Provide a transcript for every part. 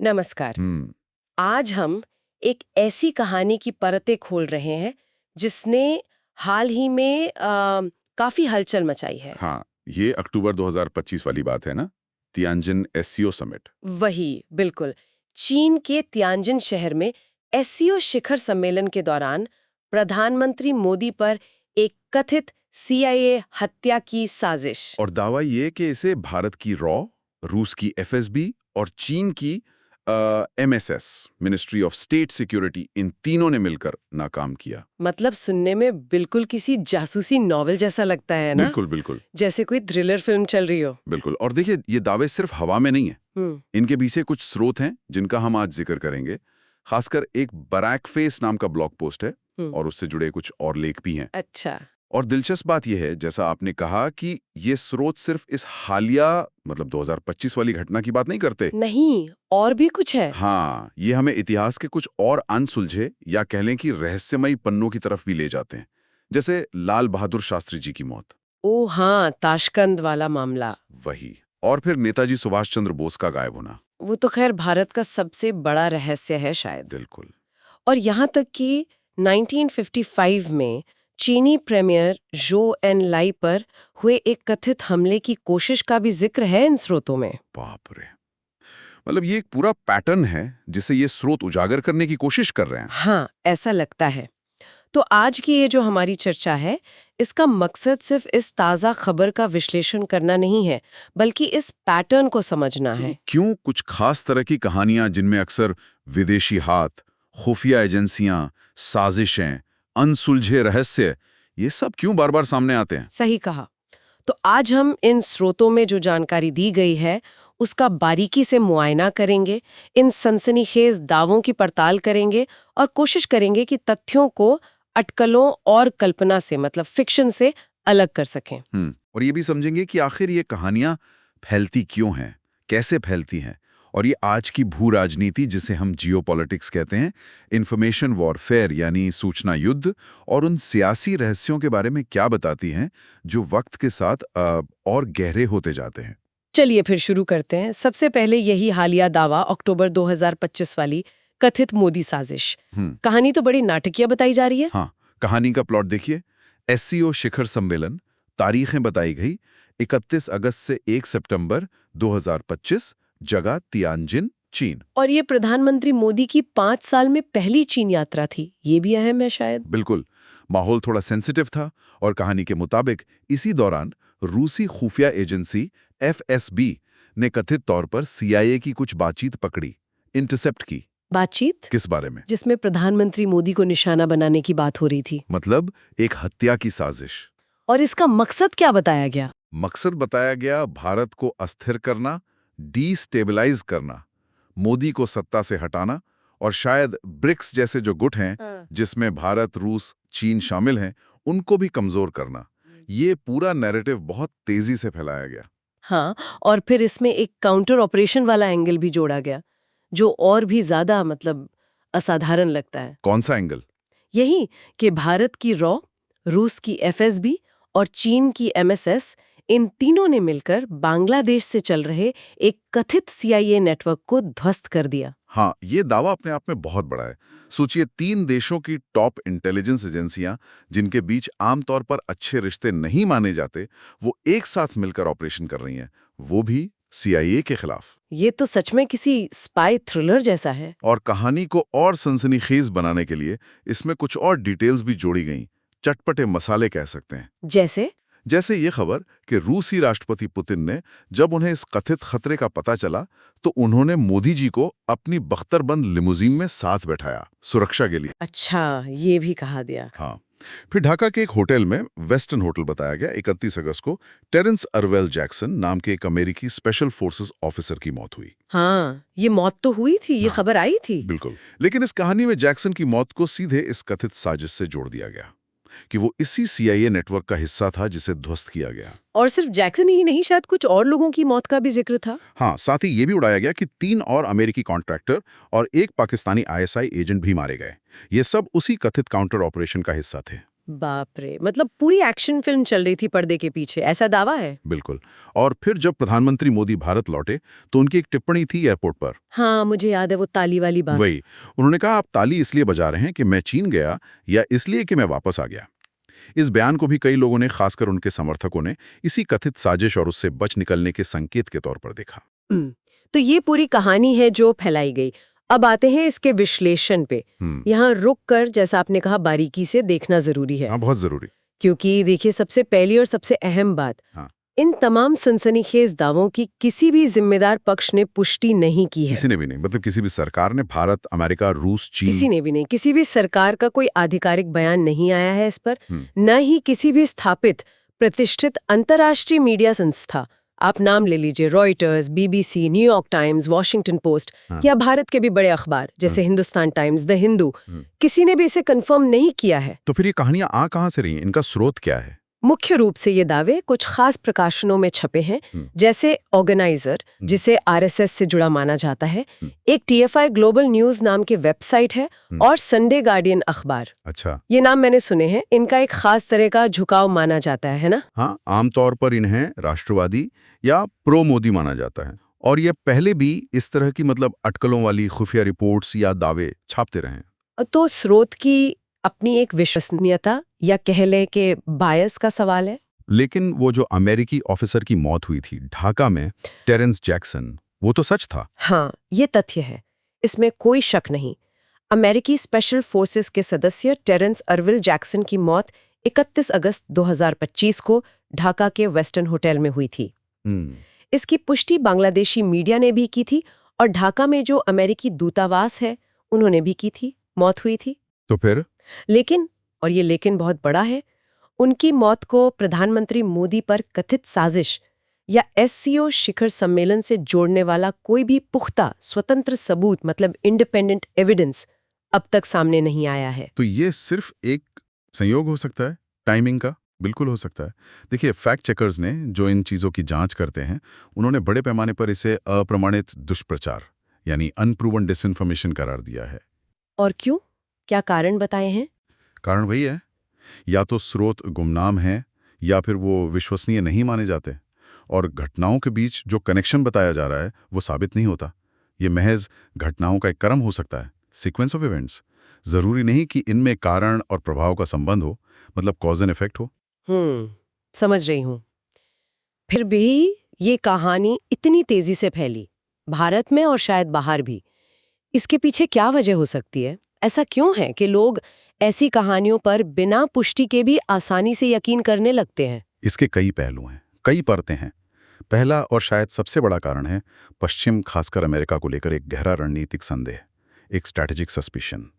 नमस्कार। हम्म। आज हम एक ऐसी कहानी की परतें खोल रहे हैं जिसने हाल ही में काफी हलचल मचाई है। हाँ, ये अक्टूबर 2025 वाली बात है ना? Tianjin SCO summit. वही, बिल्कुल। चीन के तियानजिन शहर में एससीओ शिखर सम्मेलन के दौरान प्रधानमंत्री मोदी पर एक कथित सीआईए हत्या की साजिश। और दावा ये कि इसे भारत की रॉ, रूस की एफएसबी और चीन की MSS ministry of state security, इन तीनों ने मिलकर नाकाम किया। मतलब सुनने में बिल्कुल किसी जासूसी नॉवेल जैसा लगता है ना? बिल्कुल बिल्कुल जैसे कोई थ्रिलर फिल्म चल रही हो। बिल्कुल। और देखिए, ये दावे सिर्फ हवा में नहीं है। हम्म। इनके पीछे कुछ स्रोत हैं जिनका हम आज जिक्र करेंगे। खासकर एक बरैक फेस नाम का ब्लॉग पोस्ट है हम्म। और उससे जुड़े कुछ और लेख भी हैं। अच्छा। और दिलचस्प बात यह है, जैसा आपने कहा, कि ये स्रोत सिर्फ इस हालिया मतलब 2025 वाली घटना की बात नहीं करते। नहीं, और भी कुछ है। हाँ, ये हमें इतिहास के कुछ और अनसुलझे या कह लें कि रहस्यमयी पन्नों की तरफ भी ले जाते हैं, जैसे लाल बहादुर शास्त्री जी की मौत। ओ हाँ, ताशकंद वाला मामला। वही। और फिर नेताजी सुभाष चंद्र बोस का गायब होना। वो तो खैर भारत का सबसे बड़ा रहस्य है शायद। बिल्कुल। और यहाँ तक कि 1955 में चीनी प्रीमियर ज़hou एनलाई पर हुए एक कथित हमले की कोशिश का भी जिक्र है इन स्रोतों में। बाप रे। मतलब ये एक पूरा पैटर्न है जिसे ये स्रोत उजागर करने की कोशिश कर रहे हैं। हाँ, ऐसा लगता है। तो आज की ये जो हमारी चर्चा है, इसका मकसद सिर्फ इस ताज़ा खबर का विश्लेषण करना नहीं है, बल्कि इस पैटर्न को समझना है। क्यों कुछ खास तरह की कहानियां जिनमें अक्सर विदेशी हाथ, खुफिया एजेंसियां, साजिशें, अनसुलझे रहस्य, ये सब क्यों बार-बार सामने आते हैं? सही कहा। तो आज हम इन स्रोतों में जो जानकारी दी गई है उसका बारीकी से मुआयना करेंगे, इन सनसनीखेज दावों की पड़ताल करेंगे और कोशिश करेंगे कि तथ्यों को अटकलों और कल्पना से मतलब फिक्शन से अलग कर सकें। और ये भी समझेंगे कि आखिर ये कहानियां फैलती क्यों हैं, कैसे फैलती हैं, और ये आज की भू राजनीति, जिसे हम जियोपॉलिटिक्स कहते हैं, इंफॉर्मेशन वॉरफेयर यानी सूचना युद्ध, और उन सियासी रहस्यों के बारे में क्या बताती हैं जो वक्त के साथ और गहरे होते जाते हैं। चलिए फिर शुरू करते हैं। सबसे पहले यही हालिया दावा अक्टूबर 2025 वाली कथित मोदी साजिश। कहानी तो बड़ी नाटकीय बताई जा रही है। हाँ, कहानी का प्लॉट देखिए। एससीओ शिखर सम्मेलन, तारीखें बताई गई 31 अगस्त से 1 सितंबर 2025, जगह तियानजिन, चीन। और ये प्रधानमंत्री मोदी की 5 साल में पहली चीन यात्रा थी, ये भी अहम है शायद। बिल्कुल। माहौल थोड़ा सेंसिटिव था और कहानी के मुताबिक इसी दौरान रूसी खुफिया एजेंसी एफएसबी ने कथित तौर पर सीआईए की कुछ बातचीत पकड़ी, इंटरसेप्ट की। बातचीत किस बारे में? जिसमें प्रधानमंत्री मोदी को निशाना बनाने की बात हो रही थी। मतलब एक हत्या की साजिश। और इसका मकसद क्या बताया गया? मकसद बताया गया भारत को अस्थिर करना, डीस्टेबलाइज करना, मोदी को सत्ता से हटाना, और शायद ब्रिक्स जैसे जो गुट हैं, जिसमें भारत, रूस, चीन शामिल हैं, उनको भी कमजोर करना। ये पूरा नैरेटिव बहुत तेजी से फैलाया गया। हाँ, और फिर इसमें एक काउंटर ऑपरेशन वाला एंगल भी जोड़ा गया, जो और भी ज्यादा मतलब असाधारण लगता है। कौन सा एंगल? यही कि भारत की रॉ, रूस की एफएसबी और चीन की एमएसएस, इन तीनों ने मिलकर बांग्लादेश से चल रहे एक कथित सीआईए नेटवर्क को ध्वस्त कर दिया। हाँ, ये दावा अपने आप में बहुत बड़ा है। सोचिए, 3 देशों की टॉप इंटेलिजेंस एजेंसियां, जिनके बीच आमतौर पर अच्छे रिश्ते नहीं माने जाते, वो एक साथ मिलकर ऑपरेशन कर रही हैं, वो भी सीआईए के खिलाफ। ये तो सच में किसी स्पाई थ्रिलर जैसा है। और कहानी को और सनसनीखेज बनाने के लिए इसमें कुछ और डिटेल्स भी जोड़ी गईं, चटपटे मसाले कह सकते हैं। जैसे ये खबर कि रूसी राष्ट्रपति पुतिन ने, जब उन्हें इस कथित खतरे का पता चला, तो उन्होंने मोदी जी को अपनी बख्तरबंद लिमुजीन में साथ बैठाया, सुरक्षा के लिए। अच्छा, ये भी कहा दिया। हाँ। फिर ढाका के एक होटल में, वेस्टर्न होटल बताया गया, 31 अगस्त को टेरेंस अर्वेल जैक्सन नाम के एक अमेरिकी स्पेशल फोर्सेस ऑफिसर की मौत हुई। हाँ, ये मौत तो हुई थी, ये खबर आई थी। बिल्कुल। लेकिन इस कहानी में जैक्सन की मौत को सीधे इस कथित साजिश से जोड़ दिया गया कि वो इसी सीआईए नेटवर्क का हिस्सा था जिसे ध्वस्त किया गया। और सिर्फ जैक्सन ही नहीं, शायद कुछ और लोगों की मौत का भी जिक्र था। हाँ, साथ ही ये भी उड़ाया गया कि 3 और अमेरिकी कॉन्ट्रैक्टर और एक पाकिस्तानी आईएसआई एजेंट भी मारे गए। ये सब उसी कथित काउंटर ऑपरेशन का हिस्सा थे। बाप रे, मतलब पूरी एक्शन फिल्म चल रही थी पर्दे के पीछे, ऐसा दावा है? बिल्कुल। और फिर जब प्रधानमंत्री मोदी भारत लौटे तो उनकी एक टिप्पणी थी एयरपोर्ट पर। हाँ, मुझे याद है वो ताली वाली बात। वही, उन्होंने कहा, आप ताली इसलिए बजा रहे हैं कि मैं चीन गया या इसलिए कि मैं वापस आ गया। इस बयान को भी कई लोगों ने, खासकर उनके समर्थकों ने, इसी कथित साजिश और उससे बच निकलने के संकेत के तौर पर देखा। तो ये पूरी कहानी है जो फैलाई गई। अब आते हैं इसके विश्लेषण पे। यहाँ रुक कर, जैसा आपने कहा, बारीकी से देखना जरूरी है। हाँ, बहुत जरूरी। क्योंकि देखिए, सबसे पहली और सबसे अहम बात, हाँ। इन तमाम सनसनीखेज दावों की किसी भी जिम्मेदार पक्ष ने पुष्टि नहीं की है। किसी ने भी नहीं, मतलब किसी भी सरकार ने, भारत, अमेरिका, रूस, चीन, किसी ने भी नहीं। किसी भी सरकार का कोई आधिकारिक बयान नहीं आया है इस पर, न ही किसी भी स्थापित प्रतिष्ठित अंतर्राष्ट्रीय मीडिया संस्था, आप नाम ले लीजिए, Reuters, BBC, New York times, Washington post, या भारत के भी बड़े अखबार जैसे हिंदुस्तान टाइम्स, द हिंदू, किसी ने भी इसे कंफर्म नहीं किया है। तो फिर ये कहानियां आ कहां से रही हैं? इनका स्रोत क्या है? मुख्य रूप से ये दावे कुछ खास प्रकाशनों में छपे हैं, जैसे ऑर्गेनाइजर, जिसे आरएसएस से जुड़ा माना जाता है, एक टीएफआई ग्लोबल न्यूज नाम की वेबसाइट है, और संडे गार्डियन अखबार। अच्छा। ये नाम मैंने सुने हैं। इनका एक खास तरह का झुकाव माना जाता है ना? हाँ, आमतौर पर इन्हें राष्ट्रवादी या प्रो मोदी माना जाता है, और ये पहले भी इस तरह की, मतलब अटकलों वाली खुफिया रिपोर्ट्स या दावे छापते रहे हैं। तो स्रोत की अपनी एक विश्वसनीयता या कह ले के बायस का सवाल है। लेकिन वो जो अमेरिकी ऑफिसर की मौत हुई थी ढाका में, टेरेंस जैक्सन, वो तो सच था। हाँ, ये तथ्य है, इसमें कोई शक नहीं। अमेरिकी स्पेशल फोर्सेस के सदस्य टेरेंस अर्विल जैक्सन की मौत 31 अगस्त 2025 को ढाका के वेस्टर्न होटल में हुई थी। इसकी पुष्टि बांग्लादेशी मीडिया ने भी की थी, और ढाका में जो अमेरिकी दूतावास है उन्होंने भी की थी, मौत हुई थी। तो फिर? लेकिन, और ये लेकिन बहुत बड़ा है, उनकी मौत को प्रधानमंत्री मोदी पर कथित साजिश या एससीओ शिखर सम्मेलन से जोड़ने वाला कोई भी पुख्ता स्वतंत्र सबूत, मतलब इंडिपेंडेंट एविडेंस, अब तक सामने नहीं आया है। तो ये सिर्फ एक संयोग हो सकता है, टाइमिंग का? बिल्कुल हो सकता है। देखिए, फैक्ट चेकर्स ने, जो इन चीज़ों की जांच करते हैं, उन्होंने बड़े पैमाने पर इसे अप्रमाणित दुष्प्रचार यानी अनप्रूवन डिसइंफॉर्मेशन करार दिया है। और क्यों? क्या कारण बताए हैं? कारण वही है, या तो स्रोत गुमनाम है, या फिर वो विश्वसनीय नहीं माने जाते, और घटनाओं के बीच जो कनेक्शन बताया जा रहा है वो साबित नहीं होता। ये महज घटनाओं का एक क्रम हो सकता है, सीक्वेंस ऑफ इवेंट्स। जरूरी नहीं कि इनमें कारण और प्रभाव का संबंध हो, मतलब कॉज एंड इफेक्ट हो। समझ रही हूँ। फिर भी ये कहानी इतनी तेजी से फैली, भारत में और शायद बाहर भी, इसके पीछे क्या वजह हो सकती है? ऐसा क्यों है कि लोग ऐसी कहानियों पर बिना पुष्टि के भी आसानी से यकीन करने लगते हैं? इसके कई पहलू हैं, कई परतें हैं। पहला और शायद सबसे बड़ा कारण है पश्चिम, खासकर अमेरिका को लेकर एक गहरा रणनीतिक संदेह, एक स्ट्रैटेजिक सस्पिशन।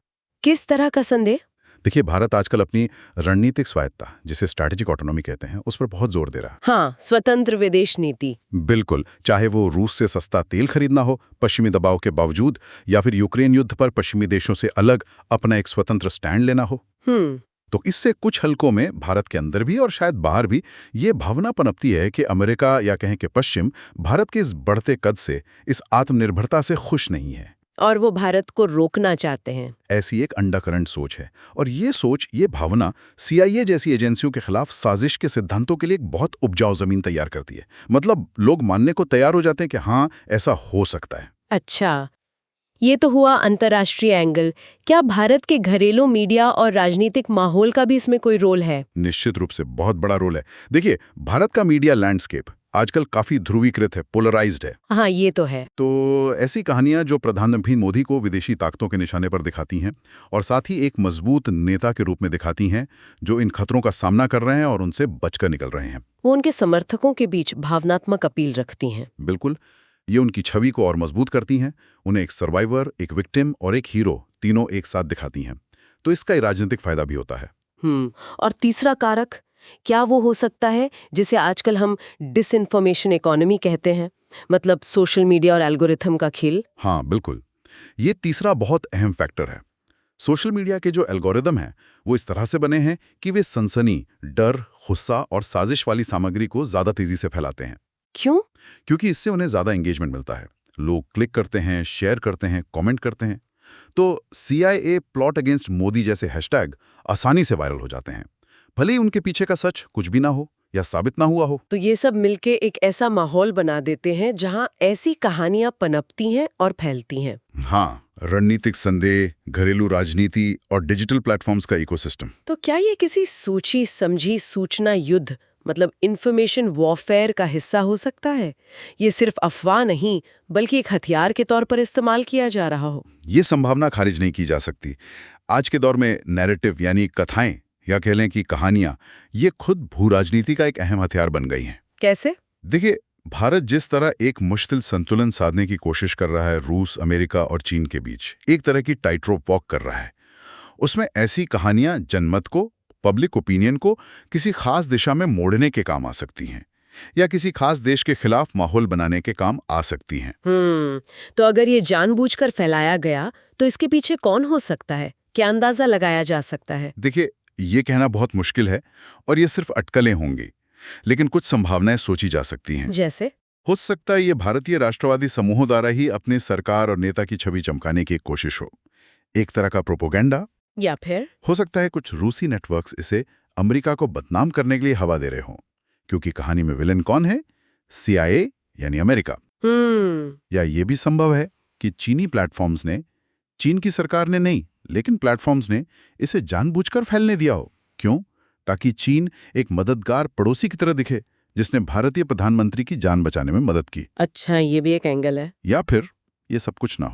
किस तरह का संदेह? देखिए, भारत आजकल अपनी रणनीतिक स्वायत्ता, जिसे स्ट्रैटेजिक ऑटोनॉमी कहते हैं, उस पर बहुत जोर दे रहा है। हाँ, स्वतंत्र विदेश नीति। बिल्कुल, चाहे वो रूस से सस्ता तेल खरीदना हो पश्चिमी दबाव के बावजूद, या फिर यूक्रेन युद्ध पर पश्चिमी देशों से अलग अपना एक स्वतंत्र स्टैंड लेना हो। तो इससे कुछ हलकों में, भारत के अंदर भी और शायद बाहर भी, ये भावना पनपती है कि अमेरिका या कहें कि पश्चिम भारत के इस बढ़ते कद से, इस आत्मनिर्भरता से खुश नहीं है, और वो भारत को रोकना चाहते हैं। ऐसी एक अंडरकरंट सोच है। और ये सोच, ये भावना CIA जैसी एजेंसियों के खिलाफ साजिश के सिद्धांतों के लिए एक बहुत उपजाऊ जमीन तैयार करती है। मतलब लोग मानने को तैयार हो जाते हैं कि हाँ, ऐसा हो सकता है। अच्छा, ये तो हुआ अंतर्राष्ट्रीय एंगल। क्या भारत के घरेलू मीडिया और राजनीतिक माहौल का भी इसमें कोई रोल है? निश्चित रूप से बहुत बड़ा रोल है। देखिए, भारत का मीडिया लैंडस्केप आजकल काफी ध्रुवीकृत है, पोलराइज्ड है। हाँ, ये तो है। तो ऐसी कहानियां जो प्रधानमंत्री मोदी को विदेशी ताकतों के निशाने पर दिखाती हैं, और साथ ही एक मजबूत नेता के रूप में दिखाती हैं जो इन खतरों का सामना कर रहे हैं और उनसे बचकर निकल रहे हैं, वो उनके समर्थकों के बीच भावनात्मक अपील रखती हैं। बिल्कुल, ये उनकी छवि को और मजबूत करती हैं, उन्हें एक सर्वाइवर, एक विक्टिम और एक हीरो, तीनों एक साथ दिखाती हैं। तो इसका राजनीतिक फायदा भी होता है। और तीसरा कारक, क्या वो हो सकता है जिसे आजकल हम डिसइंफॉर्मेशन इकोनॉमी कहते हैं, मतलब सोशल मीडिया और एल्गोरिथम का खेल? हाँ, बिल्कुल, ये तीसरा बहुत अहम फैक्टर है। सोशल मीडिया के जो एल्गोरिदम हैं, वो इस तरह से बने हैं कि वे सनसनी, डर, गुस्सा और साजिश वाली सामग्री को ज्यादा तेजी से फैलाते हैं। क्यों? क्योंकि इससे उन्हें ज्यादा एंगेजमेंट मिलता है। लोग क्लिक करते हैं, शेयर करते हैं, कमेंट करते हैं। तो CIA प्लॉट अगेंस्ट मोदी जैसे हैशटैग आसानी से वायरल हो जाते हैं। भले ही उनके पीछे का सच कुछ भी ना हो या साबित ना हुआ हो। तो ये सब मिलके एक ऐसा माहौल बना देते हैं जहां ऐसी कहानियां पनपती हैं और फैलती हैं। हाँ, रणनीतिक संदेह, घरेलू राजनीति और डिजिटल प्लेटफॉर्म्स का इकोसिस्टम। तो क्या ये किसी सोची समझी सूचना युद्ध मतलब इंफॉर्मेशन वॉरफेयर का हिस्सा हो सकता है? ये सिर्फ अफवाह नहीं बल्कि एक हथियार के तौर पर इस्तेमाल किया जा रहा हो। ये संभावना खारिज नहीं की जा सकती। आज के दौर में नैरेटिव यानी कथाएं या कह लें कि कहानियां, ये खुद भू राजनीति का एक अहम हथियार बन गई हैं। कैसे? देखिए, भारत जिस तरह एक मुश्किल संतुलन साधने की कोशिश कर रहा है रूस, अमेरिका और चीन के बीच, एक तरह की टाइट रोप वॉक कर रहा है, उसमें ऐसी कहानियां जनमत को, पब्लिक ओपिनियन को किसी खास दिशा में मोड़ने के काम आ सकती हैं या किसी खास देश के खिलाफ माहौल बनाने के काम आ सकती हैं। तो अगर ये जानबूझकर फैलाया गया तो इसके पीछे कौन हो सकता है? क्या अंदाजा लगाया जा सकता है? देखिए, ये कहना बहुत मुश्किल है और ये सिर्फ अटकलें होंगी, लेकिन कुछ संभावनाएं सोची जा सकती हैं। जैसे? हो सकता है ये भारतीय राष्ट्रवादी समूहों द्वारा ही अपनी सरकार और नेता की छवि चमकाने की एक कोशिश हो, एक तरह का प्रोपोगेंडा। या फिर हो सकता है कुछ रूसी नेटवर्क्स इसे अमेरिका को बदनाम करने के लिए हवा दे रहे हों, क्योंकि कहानी में विलेन कौन है? CIA यानी अमेरिका। या ये भी संभव है कि चीनी प्लेटफॉर्म्स ने, चीन की सरकार ने नहीं, लेकिन प्लेटफॉर्म्स ने इसे जानबूझकर फैलने दिया हो। क्यों? ताकि चीन एक मददगार पड़ोसी की तरह दिखे जिसने भारतीय प्रधानमंत्री की जान बचाने में मदद की। अच्छा, ये भी एक एंगल है। या फिर ये सब कुछ ना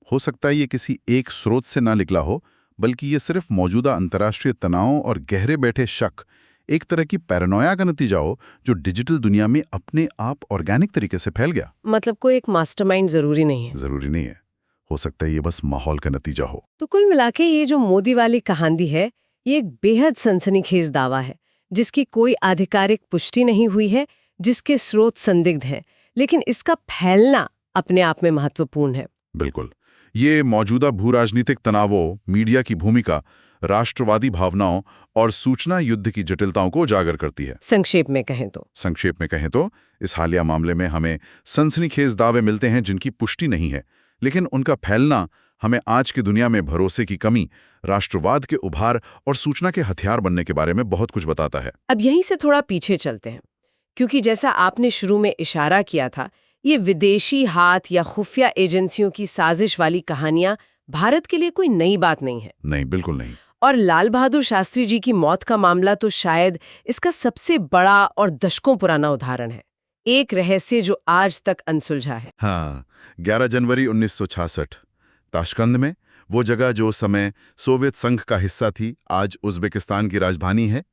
हो सकता है ये किसी एक स्रोत से ना निकला हो, बल्कि ये सिर्फ मौजूदा अंतर्राष्ट्रीय तनावों और गहरे बैठे शक, एक तरह की पैरानोया का नतीजा हो जो डिजिटल दुनिया में अपने आप ऑर्गेनिक तरीके से फैल गया। मतलब कोई एक मास्टरमाइंड जरूरी नहीं है। जरूरी नहीं है, हो सकता है ये बस माहौल का नतीजा हो। तो कुल मिलाके ये जो मोदी वाली कहानी है, ये एक बेहद सनसनीखेज दावा है जिसकी कोई आधिकारिक पुष्टि नहीं हुई है, जिसके स्रोत संदिग्ध हैं, लेकिन इसका फैलना अपने आप में महत्वपूर्ण है। बिल्कुल, ये मौजूदा भू राजनीतिक तनावों, मीडिया की भूमिका, राष्ट्रवादी भावनाओं और सूचना युद्ध की जटिलताओं को उजागर करती है। संक्षेप में कहें तो इस हालिया मामले में हमें सनसनीखेज दावे मिलते हैं जिनकी पुष्टि नहीं है, लेकिन उनका फैलना हमें आज की दुनिया में भरोसे की कमी, राष्ट्रवाद के उभार और सूचना के हथियार बनने के बारे में बहुत कुछ बताता है। अब यहीं से थोड़ा पीछे चलते हैं, क्योंकि जैसा आपने शुरू में इशारा किया था, ये विदेशी हाथ या खुफिया एजेंसियों की साजिश वाली कहानियां भारत के लिए कोई नई बात नहीं है। नहीं, बिल्कुल नहीं। और लाल बहादुर शास्त्री जी की मौत का मामला तो शायद इसका सबसे बड़ा और दशकों पुराना उदाहरण है, एक रहस्य जो आज तक अनसुलझा है। हाँ, 11 जनवरी 1966 ताशकंद में, वो जगह जो उस समय सोवियत संघ का हिस्सा थी, आज उज़्बेकिस्तान की राजधानी है।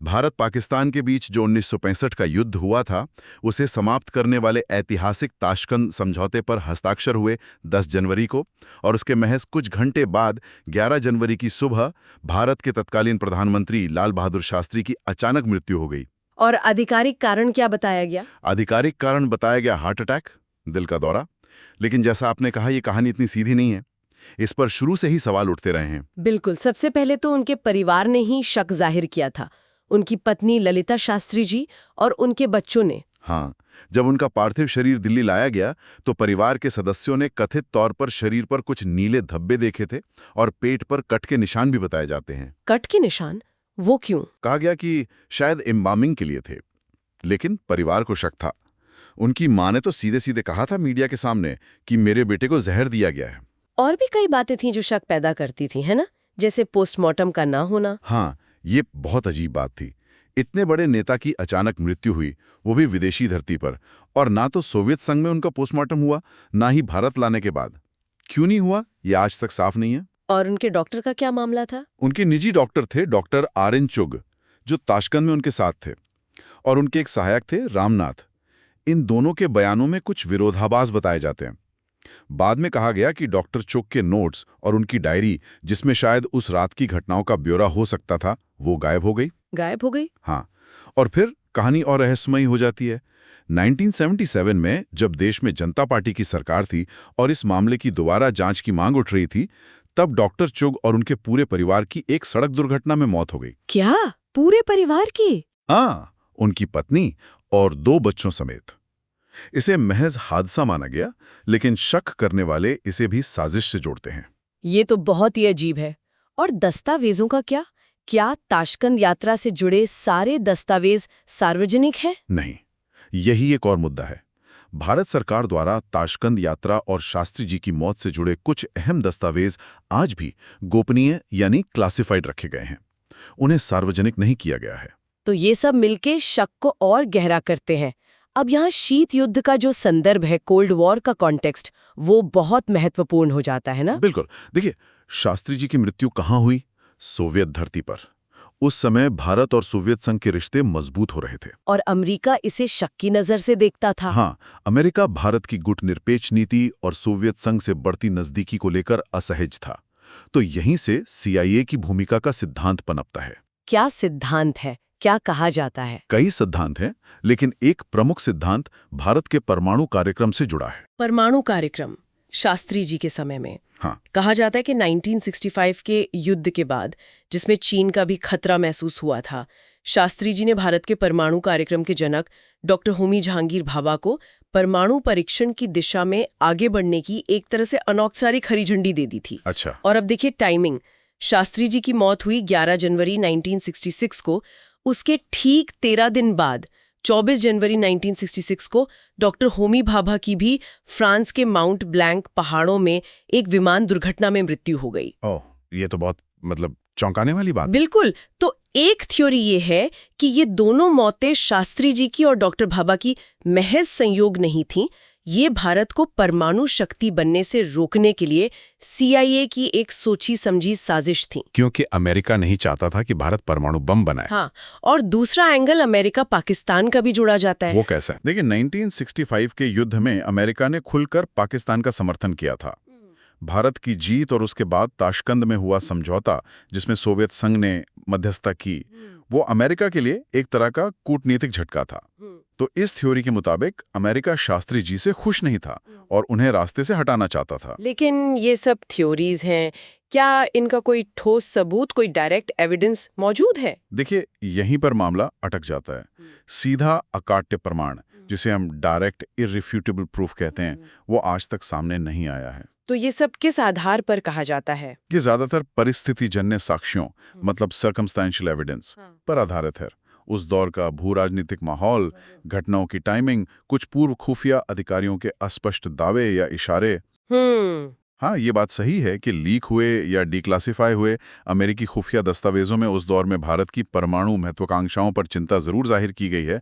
भारत पाकिस्तान के बीच जो 1965 का युद्ध हुआ था, उसे समाप्त करने वाले ऐतिहासिक ताशकंद समझौते पर हस्ताक्षर हुए 10 जनवरी को, और उसके महज कुछ घंटे बाद 11 जनवरी की सुबह भारत के तत्कालीन प्रधानमंत्री लाल बहादुर शास्त्री की अचानक मृत्यु हो गई। और आधिकारिक कारण क्या बताया गया? आधिकारिक कारण बताया गया हार्ट अटैक, दिल का दौरा। लेकिन जैसा आपने कहा, ये कहानी इतनी सीधी नहीं है। इस पर शुरू से ही सवाल उठते रहे हैं। बिल्कुल, सबसे पहले तो उनके परिवार ने ही शक जाहिर किया था, उनकी पत्नी ललिता शास्त्री जी और उनके बच्चों ने। हाँ, जब उनका पार्थिव शरीर दिल्ली लाया गया तो परिवार के सदस्यों ने कथित तौर पर शरीर पर कुछ नीले धब्बे देखे थे और पेट पर कट के निशान भी बताए जाते हैं। कट के निशान? वो क्यों? कहा गया कि शायद एम्बामिंग के लिए थे, लेकिन परिवार को शक था। उनकी मां ने तो सीधे सीधे कहा था मीडिया के सामने कि मेरे बेटे को जहर दिया गया है। और भी कई बातें थीं जो शक पैदा करती थी, है ना? जैसे पोस्टमार्टम का ना होना। हाँ, ये बहुत अजीब बात थी। इतने बड़े नेता की अचानक मृत्यु हुई, वो भी विदेशी धरती पर, और ना तो सोवियत संघ में उनका पोस्टमार्टम हुआ, ना ही भारत लाने के बाद। क्यों नहीं हुआ, ये आज तक साफ नहीं है। और उनके डॉक्टर का क्या मामला था? उनके निजी डॉक्टर थे डॉक्टर RN चुग, जो ताशकंद में उनके साथ थे, और उनके एक सहायक थे रामनाथ। इन दोनों के बयानों में कुछ विरोधाभास बताए जाते हैं। बाद में कहा गया कि डॉक्टर चुग के नोट्स और उनकी डायरी, जिसमें शायद उस रात की घटनाओं का ब्यौरा हो सकता था, वो गायब हो गई। गायब हो गई? हाँ, और फिर कहानी और रहस्यमयी हो जाती है। 1977 में जब देश में जनता पार्टी की सरकार थी और इस मामले की दोबारा जांच की मांग उठ रही थी, तब डॉक्टर चुग और उनके पूरे परिवार की एक सड़क दुर्घटना में मौत हो गई। क्या? पूरे परिवार की? हाँ, उनकी पत्नी और 2 बच्चों समेत। इसे महज हादसा माना गया, लेकिन शक करने वाले इसे भी साजिश से जोड़ते हैं। ये तो बहुत ही अजीब है। और दस्तावेजों का क्या? क्या ताशकंद यात्रा से जुड़े सारे दस्तावेज सार्वजनिक हैं? नहीं, यही एक और मुद्दा है। भारत सरकार द्वारा ताशकंद यात्रा और शास्त्री जी की मौत से जुड़े कुछ अहम दस्तावेज आज भी गोपनीय यानी क्लासिफाइड रखे गए हैं। उन्हें सार्वजनिक नहीं किया गया है। तो ये सब मिलके शक को और गहरा करते हैं। अब यहाँ शीत युद्ध का जो संदर्भ है, कोल्ड वॉर का कॉन्टेक्स्ट, वो बहुत महत्वपूर्ण हो जाता है ना? बिल्कुल। देखिए, शास्त्री जी की मृत्यु कहाँ हुई? सोवियत धरती पर। उस समय भारत और सोवियत संघ के रिश्ते मजबूत हो रहे थे और अमेरिका इसे शक की नजर से देखता था। हाँ, अमेरिका भारत की गुटनिरपेक्ष नीति और सोवियत संघ से बढ़ती नजदीकी को लेकर असहज था। तो यहीं से CIA की भूमिका का सिद्धांत पनपता है। क्या सिद्धांत है? क्या कहा जाता है? कई सिद्धांत हैं, लेकिन एक प्रमुख सिद्धांत भारत के परमाणु कार्यक्रम से जुड़ा है। परमाणु कार्यक्रम शास्त्री जी के समय में हाँ, कहा जाता है कि 1965 के युद्ध के बाद, जिसमें चीन का भी खतरा महसूस हुआ था, शास्त्री जी ने भारत के परमाणु कार्यक्रम के जनक डॉक्टर होमी जहांगीर भाभा को परमाणु परीक्षण की दिशा में आगे बढ़ने की एक तरह से अनौपचारिक हरी झंडी दे दी थी। अच्छा। और अब देखिए टाइमिंग, शास्त्री जी की मौत हुई 11 जनवरी 1966 को। उसके ठीक 13 दिन बाद 24 जनवरी 1966 को डॉक्टर होमी भाभा की भी फ्रांस के माउंट ब्लैंक पहाड़ों में एक विमान दुर्घटना में मृत्यु हो गई। ओह, ये तो बहुत चौंकाने वाली बात। बिल्कुल। तो एक थ्योरी ये है कि ये दोनों मौतें शास्त्री जी की और डॉक्टर भाभा की महज संयोग नहीं थीं। ये भारत को परमाणु शक्ति बनने से रोकने के लिए CIA की एक सोची समझी साजिश थी। क्योंकि अमेरिका नहीं चाहता था कि भारत परमाणु बम बनाए। हाँ, और दूसरा एंगल अमेरिका पाकिस्तान का भी जुड़ा जाता है। वो कैसे? देखिए, 1965 के युद्ध में अमेरिका ने खुलकर पाकिस्तान का समर्थन किया था। भारत की जीत और उसके बाद ताशकंद में हुआ समझौता, जिसमें सोवियत संघ ने मध्यस्थता की, वो अमेरिका के लिए एक तरह का कूटनीतिक झटका था। तो इस थ्योरी के मुताबिक अमेरिका शास्त्री जी से खुश नहीं था और उन्हें रास्ते से हटाना चाहता था। लेकिन ये सब थ्योरीज हैं, क्या इनका कोई ठोस सबूत, कोई डायरेक्ट एविडेंस मौजूद है? देखिए, यहीं पर मामला अटक जाता है। सीधा अकाट्य प्रमाण, जिसे हम डायरेक्ट इररिफ्यूटेबल प्रूफ कहते हैं, वो आज तक सामने नहीं आया है। तो ये सब किस आधार पर कहा जाता है? ये ज्यादातर परिस्थितिजन्य साक्ष्यों, मतलब सर्कमस्टेंशियल एविडेंस पर आधारित है। उस दौर का भू-राजनीतिक माहौल, घटनाओं की टाइमिंग, कुछ पूर्व खुफिया अधिकारियों के अस्पष्ट दावे या इशारे। हाँ, ये बात सही है कि लीक हुए या डिक्लासिफाई हुए अमेरिकी खुफिया दस्तावेजों में उस दौर में भारत की परमाणु महत्वाकांक्षाओं पर चिंता जरूर जाहिर की गई है,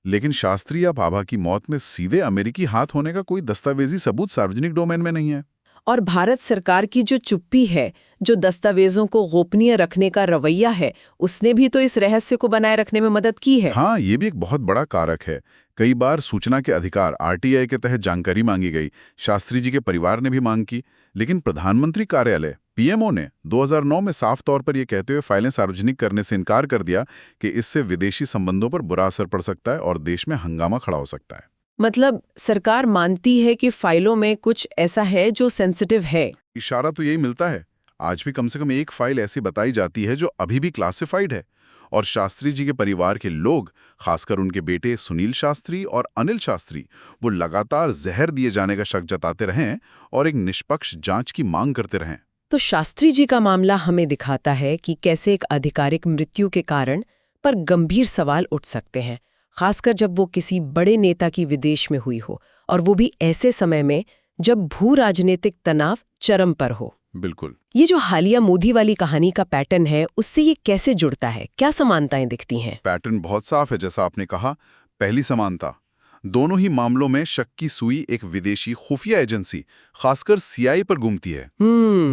लेकिन शास्त्री या भाभा की मौत में सीधे अमेरिकी हाथ होने का कोई दस्तावेजी सबूत सार्वजनिक डोमेन में नहीं है। और भारत सरकार की जो चुप्पी है, जो दस्तावेजों को गोपनीय रखने का रवैया है, उसने भी तो इस रहस्य को बनाए रखने में मदद की है। हाँ, ये भी एक बहुत बड़ा कारक है। कई बार सूचना के अधिकार RTI के तहत जानकारी मांगी गई, शास्त्री जी के परिवार ने भी मांग की, लेकिन प्रधानमंत्री कार्यालय PMO ने 2009 में साफ तौर पर यह कहते हुए फाइलें सार्वजनिक करने से इनकार कर दिया कि इससे विदेशी संबंधों पर बुरा असर पड़ सकता है और देश में हंगामा खड़ा हो सकता है। मतलब सरकार मानती है कि फाइलों में कुछ ऐसा है जो सेंसिटिव है। इशारा तो यही मिलता है। आज भी कम से कम एक फाइल ऐसी बताई जाती है जो अभी भी क्लासिफाइड है, और शास्त्री जी के परिवार के लोग, खासकर उनके बेटे सुनील शास्त्री और अनिल शास्त्री, वो लगातार जहर दिए जाने का शक जताते रहें और एक निष्पक्ष जांच की मांग करते रहें। तो शास्त्री जी का मामला हमें दिखाता है कि कैसे एक आधिकारिक मृत्यु के कारण पर गंभीर सवाल उठ सकते हैं, खासकर जब वो किसी बड़े नेता की विदेश में हुई हो, और वो भी ऐसे समय में जब भू राजनीतिक तनाव चरम पर हो। बिल्कुल। ये जो हालिया मोदी वाली कहानी का पैटर्न है, उससे ये कैसे जुड़ता है? क्या समानताएं दिखती हैं? पैटर्न बहुत साफ है, जैसा आपने कहा। पहली समानता, दोनों ही मामलों में शक की सुई एक विदेशी खुफिया एजेंसी, खासकर CIA पर घूमती है।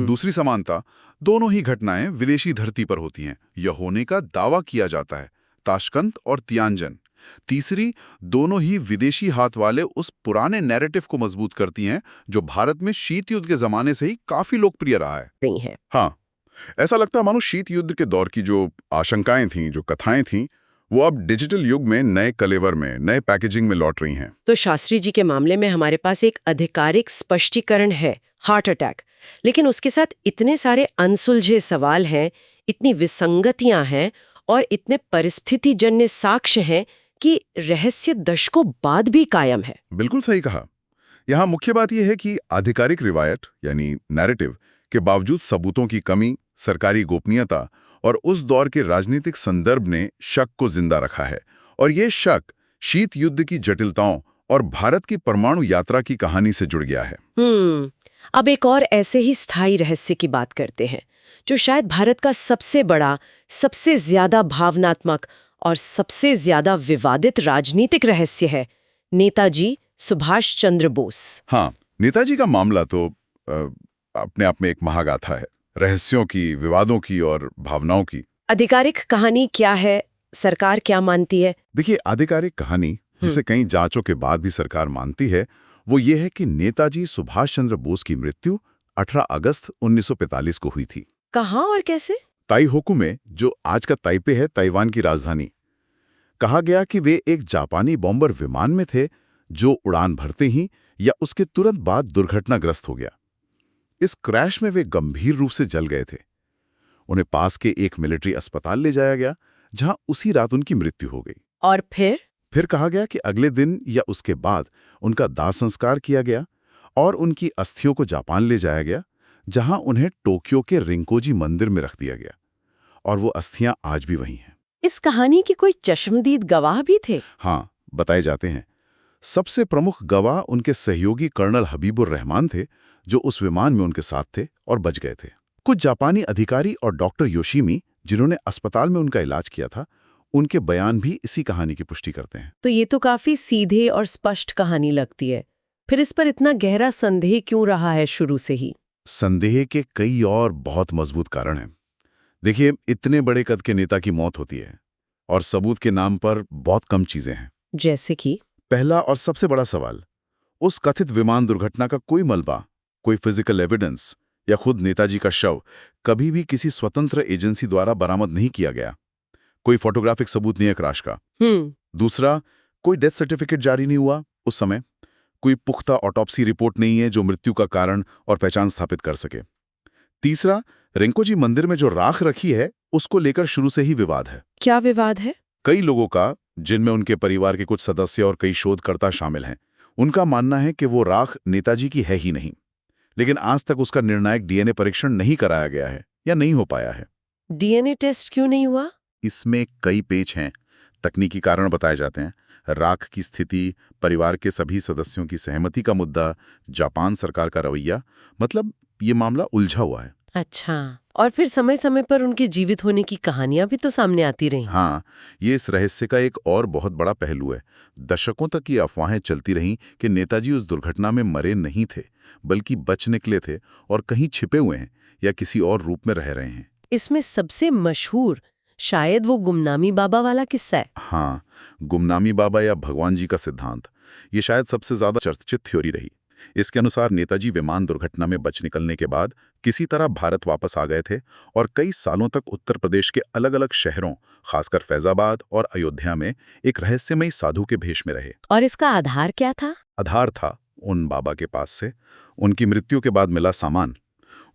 दूसरी समानता, दोनों ही घटनाएं विदेशी धरती पर होती हैं, यह होने का दावा किया जाता है, ताशकंद और तियानजन। तीसरी, दोनों ही विदेशी हाथ वाले उस पुराने नैरेटिव को मजबूत करती हैं जो भारत में शीत युद्ध के जमाने से ही काफी लोकप्रिय रहा है। नहीं है। हाँ, ऐसा लगता है मानो शीत युद्ध के दौर की जो आशंकाएं थीं, जो कथाएं थीं, वो अब डिजिटल युग में नए कलेवर में, नए पैकेजिंग में लौट रही हैं। तो शास्त्री जी के मामले में हमारे पास एक आधिकारिक स्पष्टीकरण है, हार्ट अटैक, लेकिन उसके साथ इतने सारे अनसुलझे सवाल हैं, इतनी विसंगतियां हैं और इतने परिस्थितिजन्य साक्ष्य हैं कि रहस्य दशकों बाद भी कायम है। बिल्कुल सही कहा। यहाँ मुख्य बात यह है कि आधिकारिक रिवायत यानी नैरेटिव के बावजूद सबूतों की कमी, सरकारी गोपनीयता और उस दौर के राजनीतिक संदर्भ ने शक को जिंदा रखा है। और ये शक शीत युद्ध की जटिलताओं और भारत की परमाणु यात्रा की कहानी से जुड़ गया है। अब एक और ऐसे ही स्थायी रहस्य की बात करते हैं, जो शायद भारत का सबसे बड़ा, सबसे ज्यादा भावनात्मक और सबसे ज्यादा विवादित राजनीतिक रहस्य है, नेताजी सुभाष चंद्र बोस। हाँ, नेताजी का मामला तो अपने आप में एक महागाथा है, रहस्यों की, विवादों की और भावनाओं की। आधिकारिक कहानी क्या है, सरकार क्या मानती है? देखिए, आधिकारिक कहानी जिसे कई जांचों के बाद भी सरकार मानती है, वो ये है कि नेताजी सुभाष चंद्र बोस की मृत्यु 18 अगस्त 1945 को हुई थी। कहाँ और कैसे? ताइहोकू में, जो आज का ताइपे है, ताइवान की राजधानी। कहा गया कि वे एक जापानी बॉम्बर विमान में थे जो उड़ान भरते ही या उसके तुरंत बाद दुर्घटनाग्रस्त हो गया। इस क्रैश में वे गंभीर रूप से जल गए थे। उन्हें पास के एक मिलिट्री अस्पताल ले जाया गया, जहां उसी रात उनकी मृत्यु हो गई। और फिर कहा गया कि अगले दिन या उसके बाद उनका दाह संस्कार किया गया और उनकी अस्थियों को जापान ले जाया गया, जहां उन्हें टोक्यो के रिंकोजी मंदिर में रख दिया गया। और वो अस्थियां आज भी वहीं हैं। इस कहानी के कोई चश्मदीद गवाह भी थे? हाँ, बताए जाते हैं। सबसे प्रमुख गवाह उनके सहयोगी कर्नल हबीबुर रहमान थे, जो उस विमान में उनके साथ थे और बच गए थे। कुछ जापानी अधिकारी और डॉक्टर योशिमी, जिन्होंने अस्पताल में उनका इलाज किया था, उनके बयान भी इसी कहानी की पुष्टि करते हैं। तो ये तो काफी सीधे और स्पष्ट कहानी लगती है। फिर इस पर इतना गहरा संदेह क्यों रहा है शुरू से ही? संदेह के कई और बहुत मजबूत कारण हैं। देखिए, इतने बड़े कद के नेता की मौत होती है और सबूत के नाम पर बहुत कम चीजें हैं। जैसे कि? पहला और सबसे बड़ा सवाल, उस कथित विमान दुर्घटना का कोई मलबा, कोई फिजिकल एविडेंस या खुद नेताजी का शव कभी भी किसी स्वतंत्र एजेंसी द्वारा बरामद नहीं किया गया। कोई फोटोग्राफिक सबूत नहीं है क्रैश का। दूसरा, कोई डेथ सर्टिफिकेट जारी नहीं हुआ उस समय। कोई पुख्ता ऑटोप्सी रिपोर्ट नहीं है जो मृत्यु का कारण और पहचान स्थापित कर सके। तीसरा, रिंकोजी मंदिर में जो राख रखी है, उसको लेकर शुरू से ही विवाद है। क्या विवाद है? कई लोगों का, जिनमें उनके परिवार के कुछ सदस्य और कई शोधकर्ता शामिल हैं, उनका मानना है कि वो राख नेताजी की है ही नहीं। लेकिन आज तक उसका निर्णायक डीएनए परीक्षण नहीं कराया गया है या नहीं हो पाया है। डीएनए टेस्ट क्यों नहीं हुआ? इसमें कई पेच हैं। तकनीकी कारण बताए जाते हैं, राख की स्थिति, परिवार के सभी सदस्यों की सहमति का मुद्दा, जापान सरकार का रवैया, मतलब ये मामला उलझा हुआ है। अच्छा, और फिर समय समय पर उनके जीवित होने की कहानियां भी तो सामने आती रही। हाँ, ये इस रहस्य का एक और बहुत बड़ा पहलू है। दशकों तक ये अफवाहें चलती रहीं कि नेताजी उस दुर्घटना में मरे नहीं थे, बल्कि बच निकले थे और कहीं छिपे हुए हैं या किसी और रूप में रह रहे हैं। इसमें सबसे मशहूर शायद वो गुमनामी बाबा वाला किस्सा है। हाँ, गुमनामी बाबा या भगवान जी का सिद्धांत, ये शायद सबसे ज्यादा चर्चित थ्योरी रही। इसके अनुसार नेताजी विमान दुर्घटना में बच निकलने के बाद किसी तरह भारत वापस आ गए थे और कई सालों तक उत्तर प्रदेश के अलग अलग शहरों, खासकर फैजाबाद और अयोध्या में एक रहस्यमयी साधु के भेष में रहे। और इसका आधार क्या था? आधार था उन बाबा के पास से उनकी मृत्यु के बाद मिला सामान।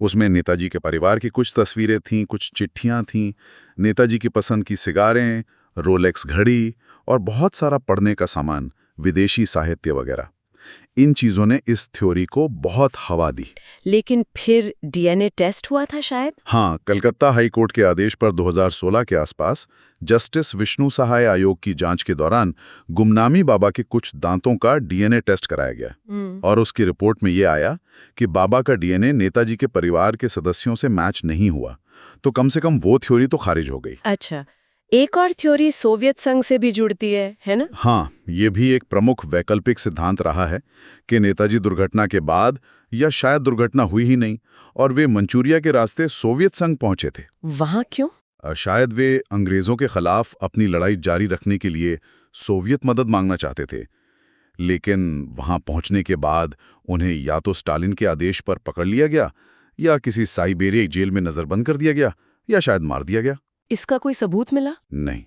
उसमें नेताजी के परिवार की कुछ तस्वीरें थीं, कुछ चिट्ठियां थीं, नेताजी की पसंद की सिगारें, रोलेक्स घड़ी और बहुत सारा पढ़ने का सामान, विदेशी साहित्य वगैरह। इन चीजों ने इस थ्योरी को बहुत हवा दी। लेकिन फिर डीएनए टेस्ट हुआ था शायद? हाँ, कलकत्ता हाई कोर्ट के आदेश पर 2016 के आसपास जस्टिस विष्णु सहाय आयोग की जांच के दौरान गुमनामी बाबा के कुछ दांतों का डीएनए टेस्ट कराया गया और उसकी रिपोर्ट में यह आया कि बाबा का डीएनए नेताजी के परिवार के सदस्यों से मैच नहीं हुआ। तो कम से कम वो थ्योरी तो खारिज हो गई। अच्छा, एक और थ्योरी सोवियत संघ से भी जुड़ती है ना? हाँ, ये भी एक प्रमुख वैकल्पिक सिद्धांत रहा है कि नेताजी दुर्घटना के बाद या शायद दुर्घटना हुई ही नहीं और वे मंचूरिया के रास्ते सोवियत संघ पहुंचे थे। वहां क्यों? शायद वे अंग्रेजों के खिलाफ अपनी लड़ाई जारी रखने के लिए सोवियत मदद मांगना चाहते थे। लेकिन वहां पहुंचने के बाद उन्हें या तो स्टालिन के आदेश पर पकड़ लिया गया या किसी साइबेरिया जेल में नजरबंद कर दिया गया या शायद मार दिया गया। इसका कोई सबूत मिला? नहीं।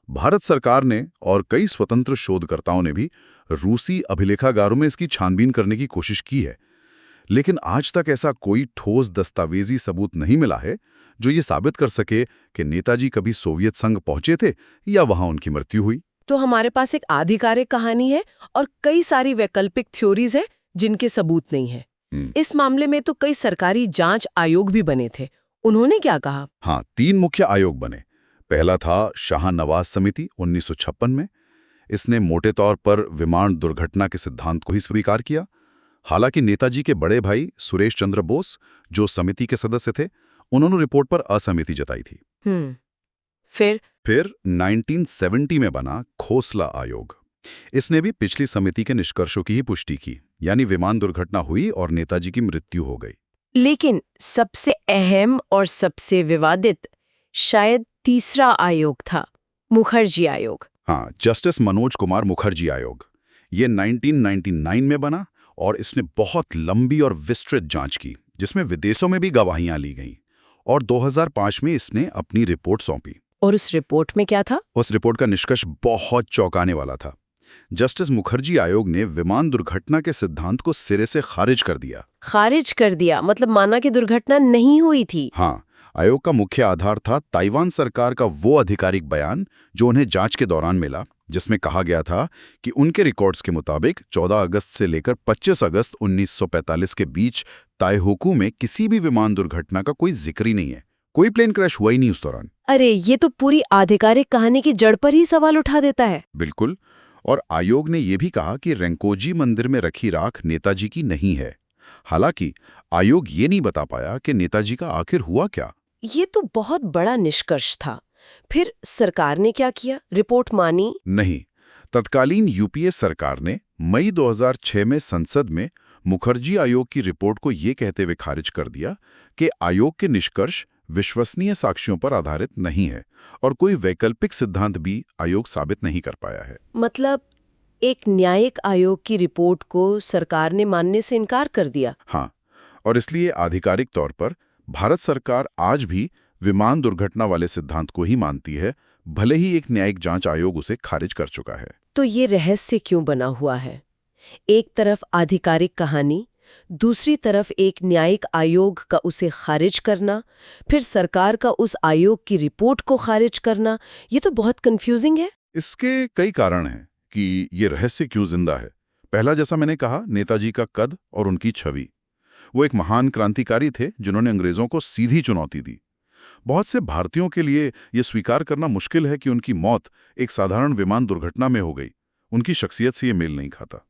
भारत सरकार ने और कई स्वतंत्र शोधकर्ताओं ने भी रूसी अभिलेखागारों में इसकी छानबीन करने की कोशिश की है, लेकिन आज तक ऐसा कोई ठोस दस्तावेजी सबूत नहीं मिला है जो ये साबित कर सके कि नेताजी कभी सोवियत संघ पहुंचे थे या वहां उनकी मृत्यु हुई। तो हमारे पास एक आधिकारिक कहानी है और कई सारी वैकल्पिक थ्योरीज हैं जिनके सबूत नहीं है। इस मामले में तो कई सरकारी जांच आयोग भी बने थे, उन्होंने क्या कहा? हाँ, 3 मुख्य आयोग बने। पहला था शाह नवाज समिति 1956 में। इसने मोटे तौर पर विमान दुर्घटना के सिद्धांत को ही स्वीकार किया। हालांकि नेताजी के बड़े भाई सुरेश चंद्र बोस, जो समिति के सदस्य थे, उन्होंने रिपोर्ट पर असहमति जताई थी। फिर 1970 में बना खोसला आयोग। इसने भी पिछली समिति के निष्कर्षों की ही पुष्टि की, यानी विमान दुर्घटना हुई और नेताजी की मृत्यु हो गई। लेकिन सबसे अहम और सबसे विवादित शायद तीसरा आयोग था, मुखर्जी आयोग। हाँ, जस्टिस मनोज कुमार मुखर्जी आयोग। ये 1999 में बना और इसने बहुत लंबी और विस्तृत जांच की, जिसमें विदेशों में भी गवाहियां ली गईं। और 2005 में इसने अपनी रिपोर्ट सौंपी। और उस रिपोर्ट में क्या था? उस रिपोर्ट का निष्कर्ष बहुत चौंकाने वाला था। जस्टिस मुखर्जी आयोग ने विमान दुर्घटना के सिद्धांत को सिरे से खारिज कर दिया। खारिज कर दिया मतलब माना कि दुर्घटना नहीं हुई थी। हाँ, आयोग का मुख्य आधार था ताइवान सरकार का वो आधिकारिक बयान जो उन्हें जांच के दौरान मिला, जिसमें कहा गया था कि उनके रिकॉर्ड्स के मुताबिक 14 अगस्त से लेकर 25 अगस्त 1945 के बीच ताइहोकू में किसी भी विमान दुर्घटना का कोई जिक्र ही नहीं है। कोई प्लेन क्रैश हुआ ही नहीं उस दौरान। अरे ये तो पूरी आधिकारिक कहानी की जड़ पर ही सवाल उठा देता है। बिल्कुल। और आयोग ने यह भी कहा कि रेंकोजी मंदिर में रखी राख नेताजी की नहीं है। हालांकि आयोग ये नहीं बता पाया कि नेताजी का आखिर हुआ क्या। ये तो बहुत बड़ा निष्कर्ष था। फिर सरकार ने क्या किया? रिपोर्ट मानी? नहीं। तत्कालीन यूपीए सरकार ने मई 2006 में संसद में मुखर्जी आयोग की रिपोर्ट को ये कहते हुए खारिज कर दिया कि आयोग के निष्कर्ष विश्वसनीय साक्ष्यों पर आधारित नहीं है और कोई वैकल्पिक सिद्धांत भी आयोग साबित नहीं कर पाया है। मतलब एक न्यायिक आयोग की रिपोर्ट को सरकार ने मानने से इनकार कर दिया। हाँ, और इसलिए आधिकारिक तौर पर भारत सरकार आज भी विमान दुर्घटना वाले सिद्धांत को ही मानती है, भले ही एक न्यायिक जांच आयोग उसे खारिज कर चुका है। तो ये रहस्य क्यों बना हुआ है? एक तरफ आधिकारिक कहानी, दूसरी तरफ एक न्यायिक आयोग का उसे खारिज करना, फिर सरकार का उस आयोग की रिपोर्ट को खारिज करना, ये तो बहुत कंफ्यूजिंग है। इसके कई कारण हैं कि ये रहस्य क्यों जिंदा है। पहला, जैसा मैंने कहा, नेताजी का कद और उनकी छवि। वो एक महान क्रांतिकारी थे जिन्होंने अंग्रेजों को सीधी चुनौती दी। बहुत से भारतीयों के लिए ये स्वीकार करना मुश्किल है कि उनकी मौत एक साधारण विमान दुर्घटना में हो गई। उनकी शख्सियत से ये मेल नहीं खाता।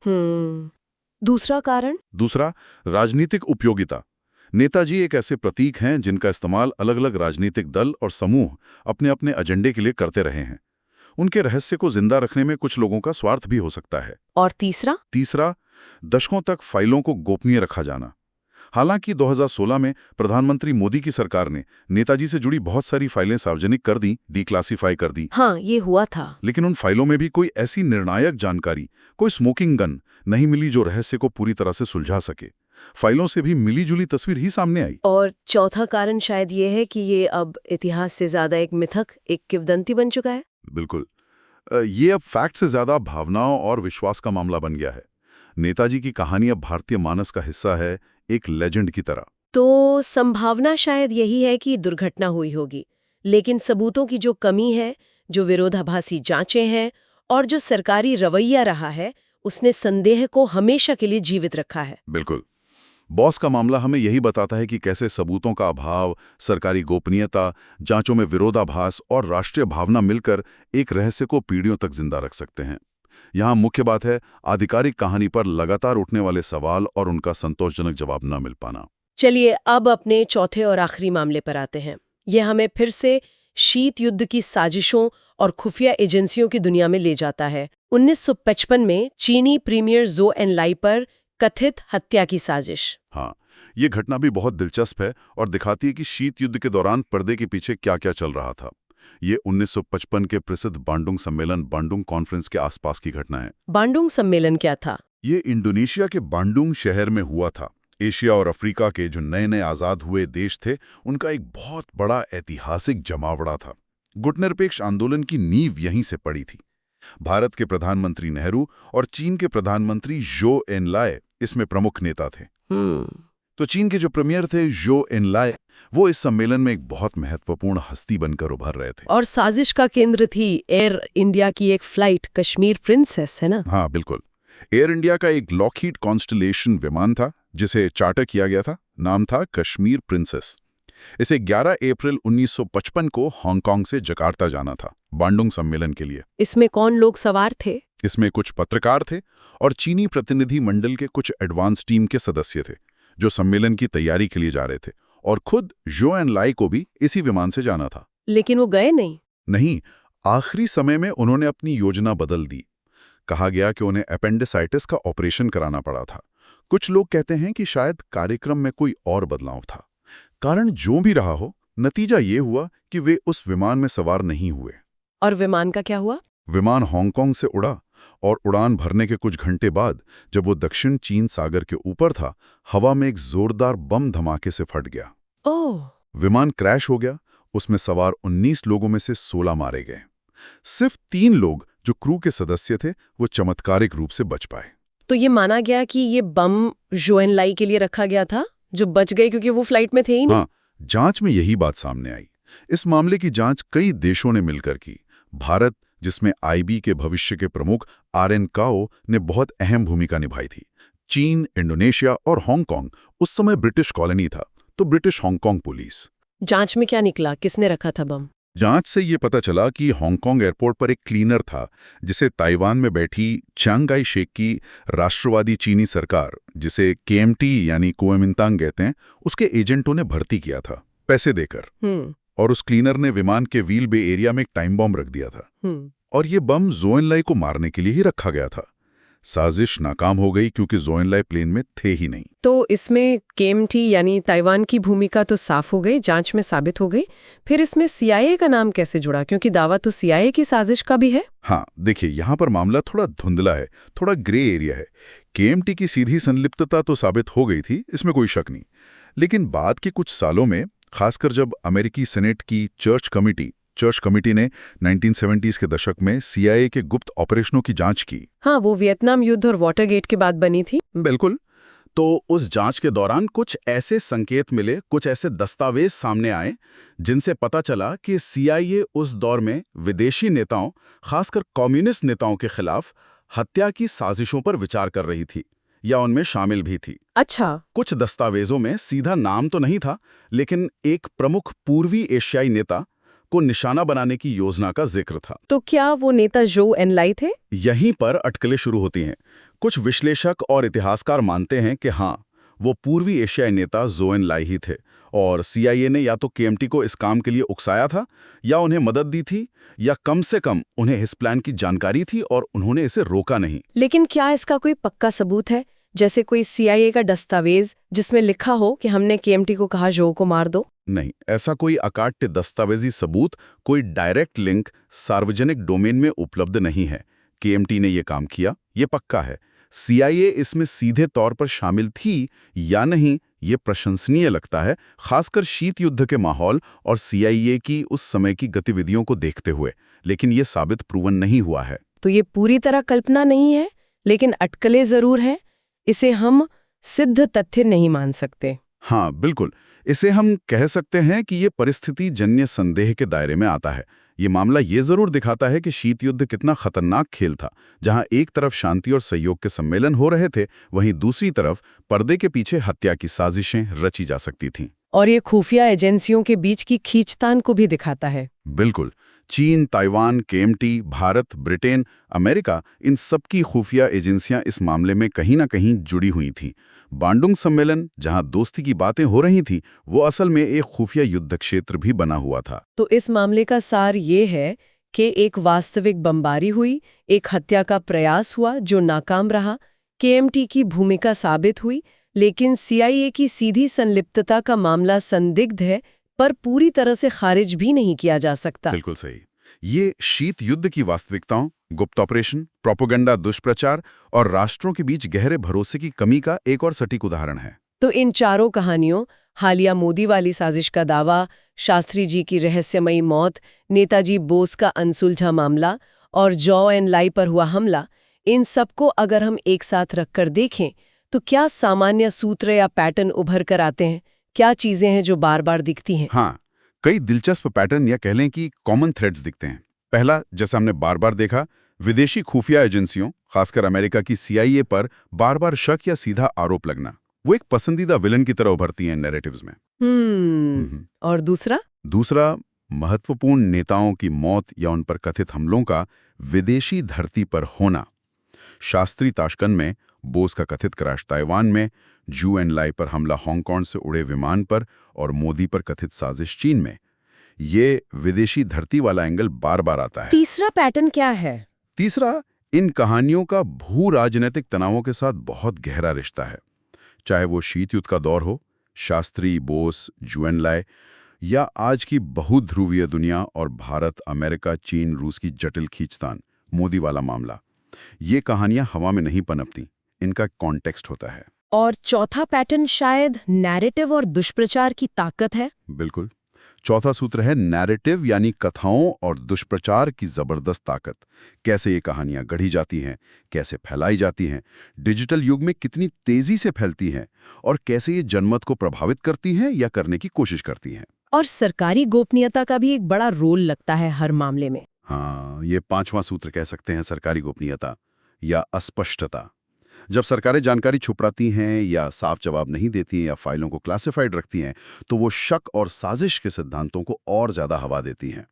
दूसरा कारण? दूसरा, राजनीतिक उपयोगिता। नेताजी एक ऐसे प्रतीक हैं जिनका इस्तेमाल अलग अलग राजनीतिक दल और समूह अपने अपने एजेंडे के लिए करते रहे हैं। उनके रहस्य को जिंदा रखने में कुछ लोगों का स्वार्थ भी हो सकता है। और तीसरा? तीसरा, दशकों तक फाइलों को गोपनीय रखा जाना। हालांकि 2016 में प्रधानमंत्री मोदी की सरकार ने नेताजी से जुड़ी बहुत सारी फाइलें सार्वजनिक कर दी, डिक्लासिफाई कर दी। हाँ, ये हुआ था। लेकिन उन फाइलों में भी कोई ऐसी निर्णायक जानकारी, कोई स्मोकिंग गन नहीं मिली जो रहस्य को पूरी तरह से सुलझा सके। फाइलों से भी मिली-जुली तस्वीर ही सामने आई। और चौथा कारण शायद ये है कि ये अब इतिहास से ज्यादा एक मिथक, एक किंवदंती बन चुका है। बिल्कुल। ये अब फैक्ट से ज्यादा भावनाओं और विश्वास का मामला बन गया है। नेताजी की कहानी अब भारतीय मानस का हिस्सा है, एक लेजेंड की तरह। तो संभावना शायद यही है कि दुर्घटना हुई होगी, लेकिन सबूतों की जो कमी है, जो विरोधाभासी जांचें हैं और जो सरकारी रवैया रहा है, उसने संदेह को हमेशा के लिए जीवित रखा है। बिल्कुल। बॉस का मामला हमें यही बताता है कि कैसे सबूतों का अभाव, सरकारी गोपनीयता, जांचों में विरोधाभास और राष्ट्रीय भावना मिलकर एक रहस्य को पीढ़ियों तक जिंदा रख सकते हैं। यहाँ मुख्य बात है आधिकारिक कहानी पर लगातार उठने वाले सवाल और उनका संतोषजनक जवाब न मिल पाना। चलिए अब अपने चौथे और आखिरी मामले पर आते हैं। यह हमें फिर से शीत युद्ध की साजिशों और खुफिया एजेंसियों की दुनिया में ले जाता है। 1955 में चीनी प्रीमियर ज़ो एनलाई पर कथित हत्या की साजिश। हाँ, ये घटना भी बहुत दिलचस्प है और दिखाती है कि शीत युद्ध के दौरान पर्दे के पीछे क्या-क्या चल रहा था। ये 1955 के प्रसिद्ध बांडुंग सम्मेलन, बांडुंग कॉन्फ्रेंस के आसपास की घटना है। बांडुंग सम्मेलन क्या था? ये इंडोनेशिया के बांडुंग शहर में हुआ था। एशिया और अफ्रीका के जो नए-नए आज़ाद हुए देश थे, उनका एक बहुत बड़ा ऐतिहासिक जमावड़ा था। गुटनिरपेक्ष आंदोलन की नींव यहीं से पड़ी थी। भारत के प्रधानमंत्री नेहरू और चीन के प्रधानमंत्री ज़ो एनलाई इसमें प्रमुख नेता थे। तो चीन के जो प्रीमियर थे ज़ो एनलाई, वो इस सम्मेलन में एक बहुत महत्वपूर्ण हस्ती बनकर उभर रहे थे। और साजिश का केंद्र थी एयर इंडिया की एक फ्लाइट कश्मीर प्रिंसेस, है ना? हाँ, बिल्कुल। एयर इंडिया का एक लॉकहीड कॉन्स्टलेशन विमान था जिसे चार्टर किया गया था। नाम था कश्मीर प्रिंसेस। इसे 11 अप्रैल 1955 को हांगकांग से जकार्ता जाना था बांडुंग सम्मेलन के लिए। इसमें कौन लोग सवार थे? इसमें कुछ पत्रकार थे और चीनी प्रतिनिधि मंडल के कुछ एडवांस टीम के सदस्य थे जो सम्मेलन की तैयारी के लिए जा रहे थे, और खुद ज़hou एनलाई को भी इसी विमान से जाना था। लेकिन वो गए नहीं। नहीं, आखिरी समय में उन्होंने अपनी योजना बदल दी। कहा गया कि उन्हें अपेंडिसाइटिस का ऑपरेशन कराना पड़ा था। कुछ लोग कहते हैं कि शायद कार्यक्रम में कोई और बदलाव था। कारण जो भी रहा हो, नतीजा ये हुआ कि वे उस विमान में सवार नहीं हुए। और विमान का क्या हुआ? विमान हांगकांग से उड़ा और उड़ान भरने के कुछ घंटे बाद जब वो दक्षिण चीन सागर के ऊपर था, हवा में एक जोरदार बम धमाके से फट गया। ओह! विमान क्रैश हो गया। उसमें सवार 19 लोगों में से 16 मारे गए। सिर्फ 3 लोग जो क्रू के सदस्य थे वो चमत्कारिक रूप से बच पाए। तो ये माना गया कि ये बम ज़hou एनलाई के लिए रखा गया था, जो बच गए क्योंकि वो फ्लाइट में थे ही नहीं। हाँ, जांच में यही बात सामने आई। इस मामले की जांच कई देशों ने मिलकर की। भारत, जिसमें आईबी के भविष्य के प्रमुख RN काओ ने बहुत अहम भूमिका निभाई थी। चीन, इंडोनेशिया और हांगकांग उस समय ब्रिटिश कॉलोनी था, तो ब्रिटिश हांगकांग पुलिस। जांच में क्या निकला? किसने रखा था बम? जांच से ये पता चला कि हांगकांग एयरपोर्ट पर एक क्लीनर था जिसे ताइवान में बैठी चियांग काई शेक की राष्ट्रवादी चीनी सरकार, जिसे KMT यानी कुओमिंतांग कहते हैं, उसके एजेंटों ने भर्ती किया था पैसे देकर। और उस क्लीनर ने विमान के व्हील बे एरिया में एक टाइम बम रख दिया था। और ये बम ज़hou एनलाई को मारने के लिए ही रखा गया था। साजिश नाकाम हो गई क्योंकि ज़hou एनलाई प्लेन में थे ही नहीं। तो इसमें KMT यानी ताइवान की भूमिका तो साफ हो गई, जांच में साबित हो गई। फिर इसमें CIA का नाम कैसे जुड़ा? क्योंकि दावा तो CIA की साजिश का भी है। हाँ, देखिए, यहाँ पर मामला थोड़ा धुंधला है, थोड़ा ग्रे एरिया है। KMT की सीधी संलिप्तता तो साबित हो गई थी, इसमें कोई शक नहीं। लेकिन बाद के कुछ सालों में, खासकर जब अमेरिकी सेनेट की चर्च कमिटी ने 1970s के दशक में CIA के गुप्त ऑपरेशनों की जांच की। हाँ, वो वियतनाम युद्ध और वाटरगेट के बाद बनी थी। बिल्कुल। तो उस जांच के दौरान कुछ ऐसे संकेत मिले, कुछ ऐसे दस्तावेज सामने आए जिनसे पता चला कि CIA उस दौर में विदेशी नेताओं, खासकर कम्युनिस्ट नेताओं के खिलाफ हत्या की साजिशों पर विचार कर रही थी या उनमें शामिल भी थी। अच्छा। कुछ दस्तावेजों में सीधा नाम तो नहीं था, लेकिन एक प्रमुख पूर्वी एशियाई नेता को निशाना बनाने की योजना का जिक्र था। तो क्या वो नेता ज़hou एनलाई थे? यहीं पर अटकलें शुरू होती हैं। कुछ विश्लेषक और इतिहासकार मानते हैं कि हाँ, वो पूर्वी एशियाई नेता ज़hou एनलाई ही थे और CIA ने या तो KMT को इस काम के लिए उकसाया था, या उन्हें मदद दी थी, या कम से कम उन्हें इस प्लान की जानकारी थी और उन्होंने इसे रोका नहीं। लेकिन क्या इसका कोई पक्का सबूत है? जैसे कोई CIA का दस्तावेज जिसमें लिखा हो कि हमने KMT को कहा ज़hou को मार दो? नहीं, ऐसा कोई अकाट्य दस्तावेजी सबूत, कोई डायरेक्ट लिंक सार्वजनिक डोमेन में उपलब्ध नहीं है। KMT ने ये काम किया, ये पक्का है। CIA इसमें सीधे तौर पर शामिल थी या नहीं, ये प्रशंसनीय लगता है, खासकर शीत युद्ध के माहौल और CIA की उस समय की गतिविधियों को देखते हुए। लेकिन ये साबित प्रूवन नहीं हुआ है। तो ये पूरी तरह कल्पना नहीं है, लेकिन अटकलें जरूर हैं। इसे हम सिद्ध तथ्य नहीं मान सकते। हाँ, बिल्कुल। इसे हम कह सकते हैं कि ये परिस्थिति जन्य संदेह के दायरे में आता है। ये मामला ये जरूर दिखाता है कि शीत युद्ध कितना खतरनाक खेल था, जहां एक तरफ शांति और सहयोग के सम्मेलन हो रहे थे, वहीं दूसरी तरफ पर्दे के पीछे हत्या की साजिशें रची जा सकती थीं। और ये खुफिया एजेंसियों के बीच की खींचतान को भी दिखाता है। बिल्कुल। चीन, Taiwan, KMT, Bharat, Britain, America, इन सब की खुफिया एजेंसियां इस मामले में कहीं ना कहीं जुड़ी हुई थीं। बांडुंग सम्मेलन, जहां दोस्ती की बातें हो रही थीं, वो असल में एक खुफिया युद्ध क्षेत्र भी बना हुआ था। तो इस मामले का सार ये है कि एक वास्तविक बमबारी हुई, एक हत्या का प्रयास हुआ जो नाकाम रहा, KMT की भूमिका साबित हुई, लेकिन CIA की सीधी संलिप्तता का मामला संदिग्ध है, पर पूरी तरह से खारिज भी नहीं किया जा सकता। बिल्कुल सही। ये शीत युद्ध की वास्तविकताओं, गुप्त ऑपरेशन, प्रोपेगेंडा, दुष्प्रचार और राष्ट्रों के बीच गहरे भरोसे की कमी का एक और सटीक उदाहरण है। तो इन चारों कहानियों, हालिया मोदी वाली साजिश का दावा, शास्त्री जी की रहस्यमयी मौत, नेताजी बोस का अनसुलझा मामला और ज़hou एनलाई पर हुआ हमला, इन सबको अगर हम एक साथ रखकर देखें तो क्या सामान्य सूत्र या पैटर्न उभर कर आते हैं? क्या चीजें हैं जो बार बार दिखती हैं? हाँ, कई दिलचस्प पैटर्न या कह लें कि कॉमन थ्रेड्स दिखते हैं। पहला, जैसा हमने बार बार देखा, विदेशी खुफिया एजेंसियों, खासकर अमेरिका की CIA पर बार बार शक या सीधा आरोप लगना। वो एक पसंदीदा विलन की तरह उभरती हैं नैरेटिव्स में। और दूसरा? दूसरा, महत्वपूर्ण नेताओं की मौत या उन पर कथित हमलों का विदेशी धरती पर होना। शास्त्री ताशकन में, बोस का कथित क्रैश ताइवान में, जू एन लाई पर हमला हांगकांग से उड़े विमान पर और मोदी पर कथित साजिश चीन में। ये विदेशी धरती वाला एंगल बार बार आता है। तीसरा पैटर्न क्या है? तीसरा, इन कहानियों का भू राजनीतिक तनावों के साथ बहुत गहरा रिश्ता है। चाहे वो शीत युद्ध का दौर हो, शास्त्री, बोस, जू एन लाई, या आज की बहुध्रुवीय दुनिया और भारत, अमेरिका, चीन, रूस की जटिल खींचतान, मोदी वाला मामला। ये कहानियां हवा में नहीं पनपती, इनका कॉन्टेक्स्ट होता है। और चौथा पैटर्न शायद नैरेटिव और दुष्प्रचार की ताकत है। बिल्कुल। चौथा सूत्र है नैरेटिव, यानी कथाओं और दुष्प्रचार की जबरदस्त ताकत। कैसे ये कहानियां गढ़ी जाती हैं, कैसे फैलाई जाती हैं, डिजिटल युग में कितनी तेजी से फैलती हैं, और कैसे ये जनमत को प्रभावित करती हैं या करने की कोशिश करती हैं। और सरकारी गोपनीयता का भी एक बड़ा रोल लगता है हर मामले में। हाँ, ये पांचवां सूत्र कह सकते हैं, सरकारी गोपनीयता या अस्पष्टता। जब सरकारें जानकारी छुपाती हैं या साफ जवाब नहीं देती हैं या फाइलों को क्लासिफाइड रखती हैं, तो वो शक और साजिश के सिद्धांतों को और ज्यादा हवा देती हैं।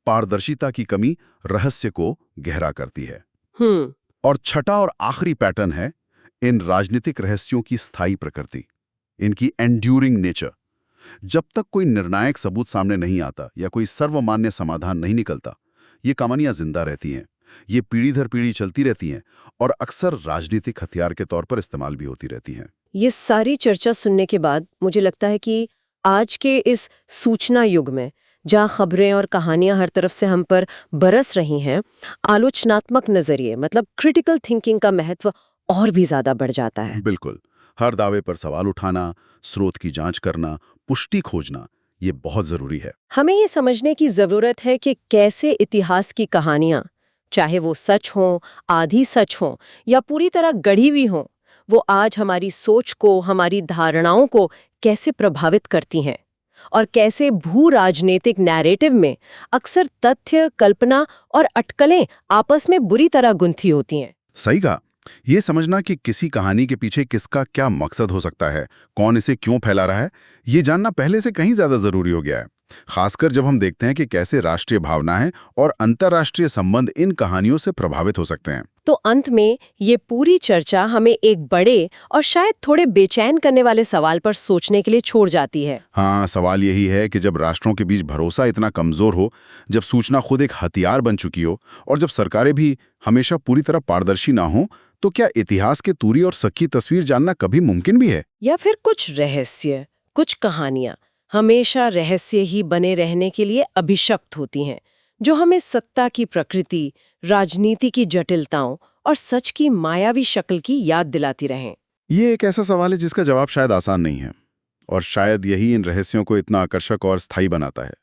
पारदर्शिता की कमी रहस्य को गहरा करती है। और छठा और आखिरी पैटर्न है इन राजनीतिक रहस्यों की स्थायी प्रकृति, इनकी एंड्यूरिंग नेचर। जब तक कोई निर्णायक सबूत सामने नहीं आता या कोई सर्वमान्य समाधान नहीं निकलता, ये कहानियां जिंदा रहती हैं। ये पीढ़ी दर पीढ़ी चलती रहती हैं और अक्सर राजनीतिक हथियार के तौर पर इस्तेमाल भी होती रहती हैं। ये सारी चर्चा सुनने के बाद मुझे लगता है कि आज के इस सूचना युग में, जहाँ खबरें और कहानियां हर तरफ से हम पर बरस रही हैं, आलोचनात्मक नजरिए मतलब क्रिटिकल थिंकिंग का महत्व और भी ज्यादा बढ़ जाता है। बिल्कुल। हर दावे पर सवाल उठाना, स्रोत की जांच करना, पुष्टि खोजना, ये बहुत जरूरी है। हमें ये समझने की जरूरत है कि कैसे इतिहास की कहानियां, चाहे वो सच हों, आधी सच हों या पूरी तरह गढ़ी हुई हों, वो आज हमारी सोच को, हमारी धारणाओं को कैसे प्रभावित करती हैं, और कैसे भू राजनीतिक नैरेटिव में अक्सर तथ्य, कल्पना और अटकलें आपस में बुरी तरह गुंथी होती हैं। सही कहा। ये समझना कि किसी कहानी के पीछे किसका क्या मकसद हो सकता है, कौन इसे क्यों फैला रहा है, ये जानना पहले से कहीं ज्यादा जरूरी हो गया है। खासकर जब हम देखते हैं कि कैसे राष्ट्रीय भावनाएं और अंतर्राष्ट्रीय संबंध इन कहानियों से प्रभावित हो सकते हैं। तो अंत में ये पूरी चर्चा हमें एक बड़े और शायद थोड़े बेचैन करने वाले सवाल पर सोचने के लिए छोड़ जाती है। हाँ, सवाल यही है कि जब राष्ट्रों के बीच भरोसा इतना कमजोर हो, जब सूचना खुद एक हथियार बन चुकी हो, और जब सरकारें भी हमेशा पूरी तरह पारदर्शी ना हो, तो क्या इतिहास के तूरी और सच्ची तस्वीर जानना कभी मुमकिन भी है? या फिर कुछ रहस्य, कुछ कहानियां हमेशा रहस्य ही बने रहने के लिए अभिशप्त होती हैं, जो हमें सत्ता की प्रकृति, राजनीति की जटिलताओं और सच की मायावी शक्ल की याद दिलाती रहें। ये एक ऐसा सवाल है जिसका जवाब शायद आसान नहीं है, और शायद यही इन रहस्यों को इतना आकर्षक और स्थायी बनाता है।